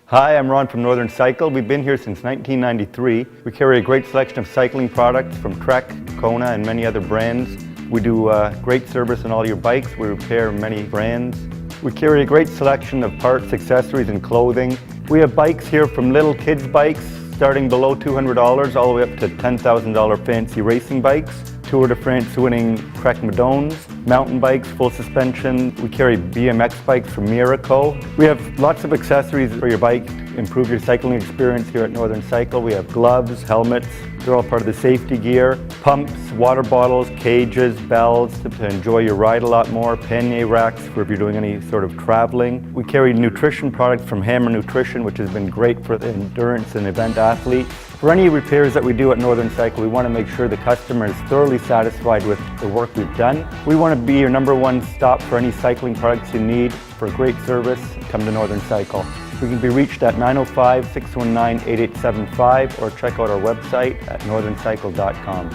Hi, I'm Ron from Northern Cycle. We've been here since 1993. We carry a great selection of cycling products from Trek, Kona, and many other brands. We do great service on all your bikes. We repair many brands. We carry a great selection of parts, accessories, and clothing. We have bikes here from little kids' bikes starting below $200 all the way up to $10,000 fancy racing bikes. Tour de France winning Trek Madones, mountain bikes, full suspension. We carry BMX bikes from Miraco. We have lots of accessories for your bike to improve your cycling experience here at Northern Cycle. We have gloves, helmets, they're all part of the safety gear, pumps, water bottles, cages, bells to enjoy your ride a lot more, pannier racks for if you're doing any sort of traveling. We carry nutrition products from Hammer Nutrition, which has been great for the endurance and event athletes. For any repairs that we do at Northern Cycle, we want to make sure the customer is thoroughly satisfied with the work we've done. We want to be your #1 stop for any cycling products you need. For great service, come to Northern Cycle. We can be reached at 905-619-8875 or check out our website at northerncycle.com.